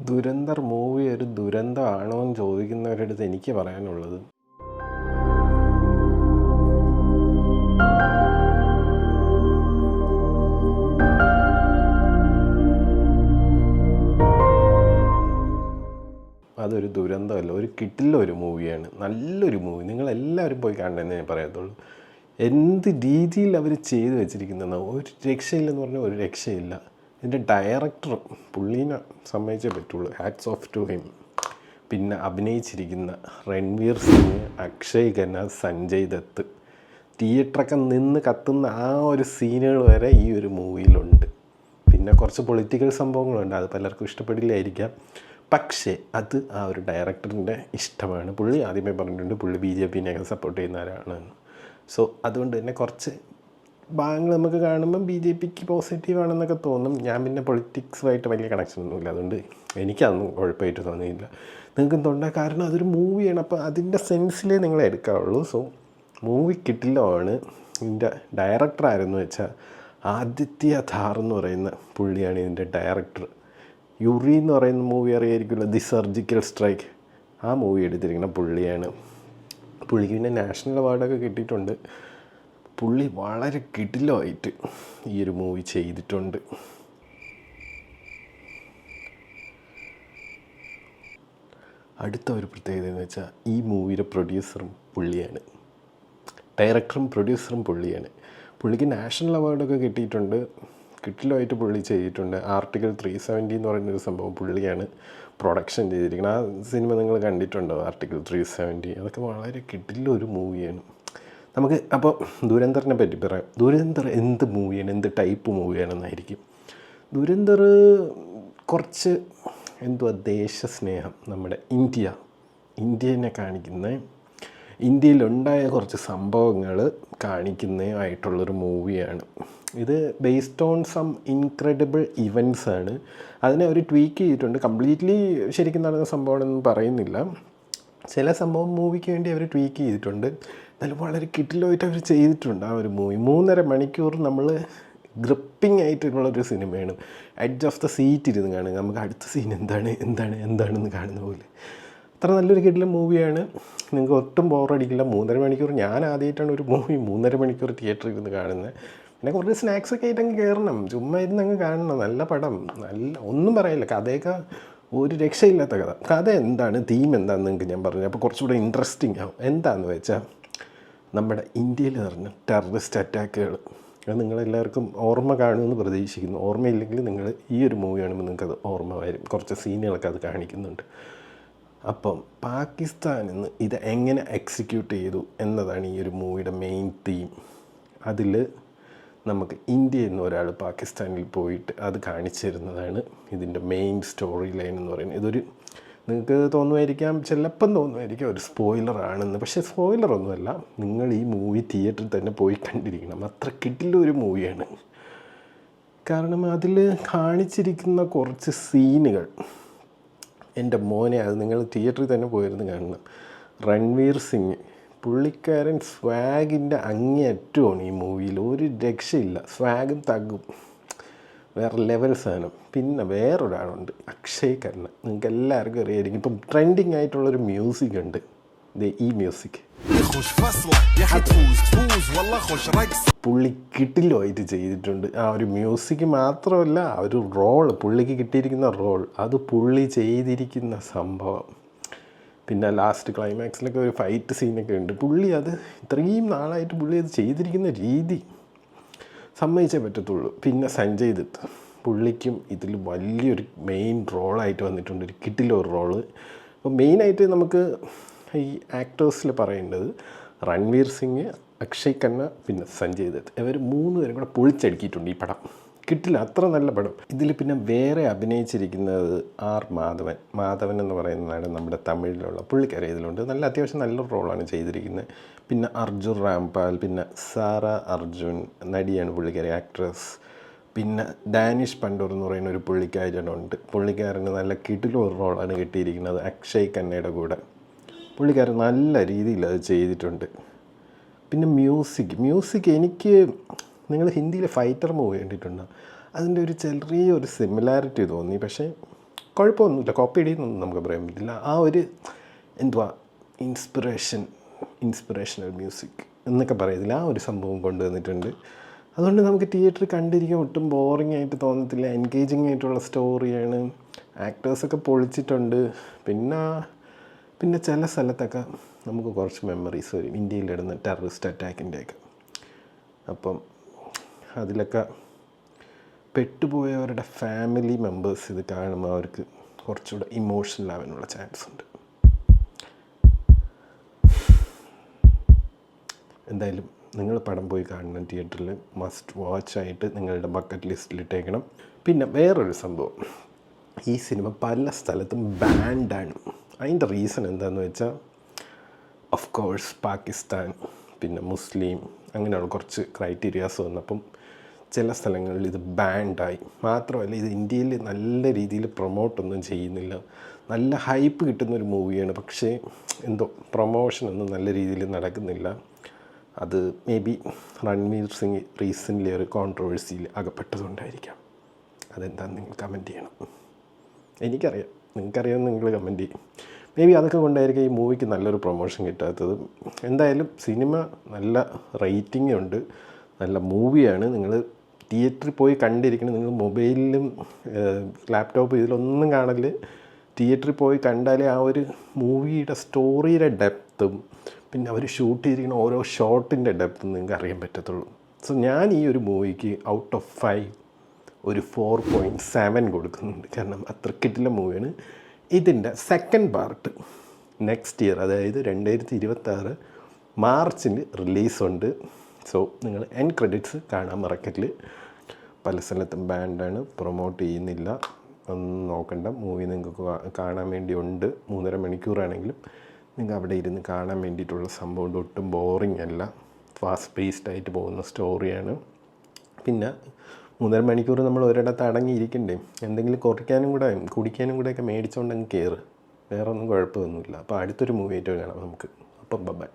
Dhurandhar movie ഒരു ദുരന്തമാണോ എന്ന് ചോദിക്കുന്നവരുടെ അടുത്ത് എനിക്ക് പറയാനുള്ളത്, അതൊരു ദുരന്തമല്ല, ഒരു കിട്ടില്ല ഒരു മൂവിയാണ്. നല്ലൊരു മൂവി, നിങ്ങളെല്ലാവരും പോയി കാണണമെന്ന് ഞാൻ പറയത്തുള്ളൂ. എന്ത് രീതിയിൽ അവർ ചെയ്തു വെച്ചിരിക്കുന്നതെന്ന് ഒരു രക്ഷയില്ലെന്ന് പറഞ്ഞാൽ ഒരു രക്ഷയില്ല. ഇതിൻ്റെ ഡയറക്ടർ പുള്ളീനെ സമ്മതിച്ചേ പറ്റുള്ളൂ, ഹാറ്റ്സ് ഓഫ് ടു ഹിം. പിന്നെ അഭിനയിച്ചിരിക്കുന്ന രൺവീർ സിംഗ്, അക്ഷയ് ഖന്ന, സഞ്ജയ് ദത്ത്, തിയേറ്ററൊക്കെ നിന്ന് കത്തുന്ന ആ ഒരു സീനുകൾ വരെ ഈ ഒരു മൂവിയിലുണ്ട്. പിന്നെ കുറച്ച് പൊളിറ്റിക്കൽ സംഭവങ്ങളുണ്ട്, അത് പലർക്കും ഇഷ്ടപ്പെടില്ലായിരിക്കാം. പക്ഷേ അത് ആ ഒരു ഡയറക്ടറിൻ്റെ ഇഷ്ടമാണ്. പുള്ളി ആദ്യമേ പറഞ്ഞിട്ടുണ്ട് പുള്ളി BJPനെയൊക്കെ സപ്പോർട്ട് ചെയ്യുന്ന ആരാണ്. സോ അതുകൊണ്ട് തന്നെ കുറച്ച് ഭാഗങ്ങൾ നമുക്ക് കാണുമ്പം BJPക്ക് പോസിറ്റീവാണെന്നൊക്കെ തോന്നും. ഞാൻ പിന്നെ പൊളിറ്റിക്സുമായിട്ട് വലിയ കണക്ഷനൊന്നുമില്ല, അതുകൊണ്ട് എനിക്കതൊന്നും കുഴപ്പമായിട്ട് തോന്നിയില്ല. നിങ്ങൾക്ക് എന്തുകൊണ്ടാ, കാരണം അതൊരു മൂവിയാണ്, അപ്പോൾ അതിൻ്റെ സെൻസിലേ നിങ്ങൾ എടുക്കാവുള്ളൂ. So movie കിട്ടില്ലാണ്. ഇതിൻ്റെ ഡയറക്ടർ ആരെന്ന് വെച്ചാൽ ആദിത്യ ധാർ എന്ന് പറയുന്ന പുള്ളിയാണ് ഇതിൻ്റെ ഡയറക്ടർ. യുറി എന്ന് പറയുന്ന മൂവി അറിയായിരിക്കുമല്ലോ, ദി സർജിക്കൽ സ്ട്രൈക്ക്, ആ മൂവി എടുത്തിരിക്കുന്ന പുള്ളിയാണ്. പുള്ളിക്ക് പിന്നെ നാഷണൽ അവാർഡൊക്കെ കിട്ടിയിട്ടുണ്ട്. പുള്ളി വളരെ കിടിലമായിട്ട് ഈ ഒരു മൂവി ചെയ്തിട്ടുണ്ട്. അടുത്ത ഒരു പ്രത്യേകത എന്ന് വെച്ചാൽ ഈ മൂവിയുടെ പ്രൊഡ്യൂസറും പുള്ളിയാണ്, ഡയറക്ടറും പ്രൊഡ്യൂസറും പുള്ളിയാണ്. പുള്ളിക്ക് നാഷണൽ അവാർഡൊക്കെ കിട്ടിയിട്ടുണ്ട്, കിട്ടിലുമായിട്ട് പുള്ളി ചെയ്തിട്ടുണ്ട്. ആർട്ടിക്കിൾ 370 എന്ന് പറയുന്നൊരു സംഭവം പുള്ളിയാണ് പ്രൊഡക്ഷൻ ചെയ്തിരിക്കുന്നത്. ആ സിനിമ നിങ്ങൾ കണ്ടിട്ടുണ്ടോ, ആർട്ടിക്കിൾ 370? അതൊക്കെ വളരെ കിട്ടിലൊരു മൂവിയാണ്. നമുക്ക് അപ്പോൾ ദുരന്തറിനെ പറ്റി പറയാം. ദുരന്തർ എന്ത് മൂവിയാണ്, എന്ത് ടൈപ്പ് മൂവിയാണെന്നായിരിക്കും. ദുരന്തർ കുറച്ച് എന്തുവാ, ദേശസ്നേഹം, നമ്മുടെ ഇന്ത്യനെ കാണിക്കുന്ന, ഇന്ത്യയിലുണ്ടായ കുറച്ച് സംഭവങ്ങൾ കാണിക്കുന്നതായിട്ടുള്ളൊരു മൂവിയാണ്. ഇത് based on some incredible events ആണ്. അതിനെ അവർ ട്വീക്ക് ചെയ്തിട്ടുണ്ട്. കംപ്ലീറ്റ്ലി ശരിക്കും നടന്ന സംഭവമാണെന്ന് പറയുന്നില്ല. ചില സംഭവം മൂവിക്ക് വേണ്ടി അവർ ട്വീക്ക് ചെയ്തിട്ടുണ്ട്. എന്നാലും വളരെ കിട്ടിലായിട്ട് അവർ ചെയ്തിട്ടുണ്ട് ആ ഒരു മൂവി. 3.5 മണിക്കൂർ നമ്മൾ ഗ്രിപ്പിംഗ് ആയിട്ടുള്ളൊരു സിനിമയാണ്. എഡ്ജ് ഓഫ് ദ സീറ്റ് ഇരുന്ന് കാണുക, നമുക്ക് അടുത്ത സീൻ എന്താണെന്ന് കാണുന്ന പോലെ. അത്ര നല്ലൊരു കിടിലൻ മൂവിയാണ്. നിങ്ങൾക്ക് ഒട്ടും ബോറടിക്കില്ല. 3.5 മണിക്കൂർ, ഞാൻ ആദ്യമായിട്ടാണ് ഒരു മൂവി 3.5 മണിക്കൂർ തിയേറ്ററിൽ ഇരുന്ന് കാണുന്നത്. പിന്നെ കുറേ സ്നാക്സൊക്കെ ആയിട്ടങ്ങ് കയറണം, ചുമ്മാ ഇരുന്നങ്ങ് കാണണം. നല്ല പടം, നല്ല ഒന്നും പറയില്ല. കഥയൊക്കെ ഒരു രക്ഷയില്ലാത്ത കഥ എന്താണ്, തീം എന്താണെന്ന് നിങ്ങൾക്ക് ഞാൻ പറഞ്ഞു. അപ്പോൾ കുറച്ചുകൂടെ ഇൻട്രസ്റ്റിംഗ് ആവും. എന്താണെന്ന് വെച്ചാൽ നമ്മുടെ ഇന്ത്യയിൽ നടന്ന ടെററിസ്റ്റ് അറ്റാക്കുകൾ, അത് നിങ്ങളെല്ലാവർക്കും ഓർമ്മ കാണുമെന്ന് പ്രതീക്ഷിക്കുന്നു. ഓർമ്മയില്ലെങ്കിൽ നിങ്ങൾ ഈ ഒരു മൂവി കാണുമ്പോൾ നിങ്ങൾക്കത് ഓർമ്മ വരും. കുറച്ച് സീനുകളൊക്കെ അത് കാണിക്കുന്നുണ്ട്. അപ്പം പാകിസ്ഥാനിൽ നിന്ന് ഇത് എങ്ങനെ എക്സിക്യൂട്ട് ചെയ്തു എന്നതാണ് ഈ ഒരു മൂവിയുടെ മെയിൻ തീം. അതിൽ നമുക്ക് ഇന്ത്യയിൽ നിന്ന് ഒരാൾ പാകിസ്ഥാനിൽ പോയിട്ട് അത് കാണിച്ചു തരുന്നതാണ് ഇതിൻ്റെ മെയിൻ സ്റ്റോറി ലൈൻ എന്ന് പറയുന്നത്. ഇതൊരു, നിങ്ങൾക്ക് തോന്നുമായിരിക്കാം, ചിലപ്പം തോന്നുമായിരിക്കും ഒരു സ്പോയിലറാണെന്ന്. പക്ഷേ സ്പോയിലറൊന്നുമല്ല. നിങ്ങൾ ഈ മൂവി തിയേറ്ററിൽ തന്നെ പോയി കണ്ടിരിക്കണം. അത്ര കിട്ടില്ല ഒരു മൂവിയാണ്. കാരണം അതിൽ കാണിച്ചിരിക്കുന്ന കുറച്ച് സീനുകൾ, എൻ്റെ മോനെ, അത് നിങ്ങൾ തിയേറ്ററിൽ തന്നെ പോയിരുന്നു കാണണം. രൺവീർ സിംഗ് പുള്ളിക്കാരൻ സ്വാഗിൻ്റെ അങ്ങേയറ്റമാണ് ഈ മൂവിയിൽ, ഒരു രക്ഷയില്ല. സ്വാഗും തഗ്ഗും വേറെ ലെവൽ സാധനം. പിന്നെ വേറൊരാളുണ്ട്, അക്ഷയ് ഖന്ന. നിങ്ങൾക്ക് എല്ലാവർക്കും അറിയായിരിക്കും. ഇപ്പം ട്രെൻഡിങ് ആയിട്ടുള്ളൊരു മ്യൂസിക് ഉണ്ട്, ഈ മ്യൂസിക് പുള്ളി കിട്ടിലുമായിട്ട് ചെയ്തിട്ടുണ്ട്. ആ ഒരു മ്യൂസിക് മാത്രമല്ല, ആ ഒരു റോൾ, പുള്ളിക്ക് കിട്ടിയിരിക്കുന്ന റോൾ, അത് പുള്ളി ചെയ്തിരിക്കുന്ന സംഭവം. പിന്നെ ലാസ്റ്റ് ക്ലൈമാക്സിലൊക്കെ ഒരു ഫൈറ്റ് സീനൊക്കെ ഉണ്ട്. പുള്ളി അത് ഇത്രയും നാളായിട്ട് പുള്ളി അത് ചെയ്തിരിക്കുന്ന രീതി സമ്മതിച്ചേ പറ്റത്തുള്ളൂ. പിന്നെ സഞ്ജയ് ദത്ത്, പുള്ളിക്കും ഇതിൽ വലിയൊരു മെയിൻ റോളായിട്ട് വന്നിട്ടുണ്ട്, ഒരു കിട്ടിലൊരു റോള്. അപ്പോൾ മെയിനായിട്ട് നമുക്ക് ഈ ആക്ടേഴ്സിൽ പറയേണ്ടത് രൺവീർ സിംഗ്, അക്ഷയ് ഖന്ന, പിന്നെ സഞ്ജയ് ദത്ത്. ഇവർ 3 പേരും കൂടെ പൊളിച്ചടുക്കിയിട്ടുണ്ട് ഈ പടം. കിട്ടില്ല, അത്ര നല്ല പടം. ഇതിൽ പിന്നെ വേറെ അഭിനയിച്ചിരിക്കുന്നത് ആർ മാധവൻ എന്ന് പറയുന്നതാണ് നമ്മുടെ തമിഴിലുള്ള പുള്ളിക്കാരെ ഇതിലുണ്ട്. നല്ല അത്യാവശ്യം നല്ലൊരു റോളാണ് ചെയ്തിരിക്കുന്നത്. പിന്നെ അർജുൻ രാംപാൽ, പിന്നെ സാറ അർജുൻ നടിയാണ് പുള്ളിക്കാരി, ആക്ട്രസ്. പിന്നെ ഡാനിഷ് പണ്ടൂർ എന്ന് പറയുന്ന ഒരു പുള്ളിക്കാരനുണ്ട്. പുള്ളിക്കാരന് നല്ല കിടിലൊരു റോളാണ് കിട്ടിയിരിക്കുന്നത് അക്ഷയ് ഖന്നയുടെ കൂടെ. പുള്ളിക്കാരൻ നല്ല രീതിയിൽ അത് ചെയ്തിട്ടുണ്ട്. പിന്നെ മ്യൂസിക് എനിക്ക്, നിങ്ങൾ ഹിന്ദിയിലെ ഫൈറ്റർ മൂവി കണ്ടിട്ടുണ്ടോ? അതിൻ്റെ ഒരു ചെറിയൊരു സിമിലാരിറ്റി തോന്നി. പക്ഷേ കുഴപ്പമൊന്നുമില്ല, കോപ്പി അടിയെന്നൊന്നും നമുക്ക് പറയാൻ പറ്റില്ല. ആ ഒരു എന്തുവാ ഇൻസ്പിറേഷണൽ മ്യൂസിക് എന്നൊക്കെ പറയത്തില്ല, ആ ഒരു സംഭവം കൊണ്ടുവന്നിട്ടുണ്ട്. അതുകൊണ്ട് നമുക്ക് തിയേറ്ററിൽ കണ്ടിരിക്കാൻ ഒട്ടും ബോറിംഗ് ആയിട്ട് തോന്നത്തില്ല. എൻഗേജിങ് ആയിട്ടുള്ള സ്റ്റോറിയാണ്. ആക്ടേഴ്സൊക്കെ പൊളിച്ചിട്ടുണ്ട്. പിന്നെ ചില സ്ഥലത്തൊക്കെ നമുക്ക് കുറച്ച് മെമ്മറീസ് വരും ഇന്ത്യയിൽ നടന്ന ടെററിസ്റ്റ് അറ്റാക്കിൻ്റെയൊക്കെ. അപ്പം അതിലൊക്കെ പെട്ടുപോയവരുടെ ഫാമിലി മെമ്പേഴ്സ് ഇത് കാണുമ്പോൾ അവർക്ക് കുറച്ചുകൂടെ ഇമോഷണൽ ആവാനുള്ള ചാൻസ് ഉണ്ട്. എന്തായാലും നിങ്ങൾ പടം പോയി കാണണം തിയേറ്ററിൽ. മസ്റ്റ് വാച്ചായിട്ട് നിങ്ങളുടെ ബക്കറ്റ് ലിസ്റ്റിലിട്ടേക്കണം. പിന്നെ വേറൊരു സംഭവം, ഈ സിനിമ പല സ്ഥലത്തും ബാൻഡാണ്. അതിൻ്റെ റീസൺ എന്താണെന്ന് വെച്ചാൽ ഓഫ് കോഴ്സ് പാകിസ്ഥാൻ, പിന്നെ മുസ്ലിം, അങ്ങനെയുള്ള കുറച്ച് ക്രൈറ്റീരിയാസ് വന്നപ്പം ചില സ്ഥലങ്ങളിൽ ഇത് ബാൻഡായി. മാത്രമല്ല ഇത് ഇന്ത്യയിൽ നല്ല രീതിയിൽ പ്രൊമോട്ടൊന്നും ചെയ്യുന്നില്ല. നല്ല ഹൈപ്പ് കിട്ടുന്നൊരു മൂവിയാണ്, പക്ഷേ എന്തോ പ്രൊമോഷനൊന്നും നല്ല രീതിയിൽ നടക്കുന്നില്ല. അത് maybe Ranveer Singh recently ഒരു കോൺട്രവേഴ്സിയിൽ അകപ്പെട്ടതുകൊണ്ടായിരിക്കാം. അതെന്താണെന്ന് നിങ്ങൾ കമൻറ്റ് ചെയ്യണം. എനിക്കറിയാം, നിങ്ങൾക്കറിയാമെന്ന് നിങ്ങൾ കമൻറ്റ് ചെയ്യും. മേ ബി അതൊക്കെ കൊണ്ടായിരിക്കും ഈ മൂവിക്ക് നല്ലൊരു പ്രൊമോഷൻ കിട്ടാത്തത്. എന്തായാലും സിനിമ നല്ല റേറ്റിംഗ് ഉണ്ട്, നല്ല മൂവിയാണ്. നിങ്ങൾ തിയേറ്ററിൽ പോയി കണ്ടിരിക്കണം. നിങ്ങൾ മൊബൈലിലും ലാപ്ടോപ്പ് ഇതിലൊന്നും കാണല്, തിയേറ്ററിൽ പോയി കണ്ടാലേ ആ ഒരു മൂവിയുടെ സ്റ്റോറിയുടെ ഡെപ്തും പിന്നെ അവർ ഷൂട്ട് ചെയ്തിരിക്കുന്ന ഓരോ ഷോട്ടിൻ്റെ ഡെപ്തും നിങ്ങൾക്ക് അറിയാൻ പറ്റത്തുള്ളൂ. സോ ഞാൻ ഈ ഒരു മൂവിക്ക് ഔട്ട് ഓഫ് 5 ഒരു 4.7 കൊടുക്കുന്നുണ്ട്. കാരണം അത്ര കിട്ടില്ല മൂവിയാണ്. ഇതിൻ്റെ സെക്കൻഡ് പാർട്ട് നെക്സ്റ്റ് ഇയർ, അതായത് 2026 മാർച്ചിൽ റിലീസുണ്ട്. സോ നിങ്ങൾ എൻഡ് ക്രെഡിറ്റ്സ് കാണാൻ മറക്കത്തില്ല. പല സ്ഥലത്തും ബാൻഡാണ്, പ്രൊമോട്ട് ചെയ്യുന്നില്ല, ഒന്നും നോക്കണ്ട. മൂവി നിങ്ങൾക്ക് കാണാൻ വേണ്ടി ഉണ്ട്. 3.5 മണിക്കൂറാണെങ്കിലും നിങ്ങൾക്ക് അവിടെ ഇരുന്ന് കാണാൻ വേണ്ടിയിട്ടുള്ള സംഭവം ഒട്ടും ബോറിംഗ് അല്ല. ഫാസ്റ്റ് പേസ്ഡ് ആയിട്ട് പോകുന്ന സ്റ്റോറിയാണ്. പിന്നെ 3.5 മണിക്കൂർ നമ്മൾ ഒരിടത്ത് അടങ്ങിയിരിക്കണ്ടേ, എന്തെങ്കിലും കുടിക്കാനും കൂടെയൊക്കെ മേടിച്ചുകൊണ്ടങ്ങ് കയറ്, വേറെ ഒന്നും കുഴപ്പമൊന്നുമില്ല. അപ്പോൾ അടുത്തൊരു മൂവി ആയിട്ട് കാണാം നമുക്ക്. അപ്പം ബൈ.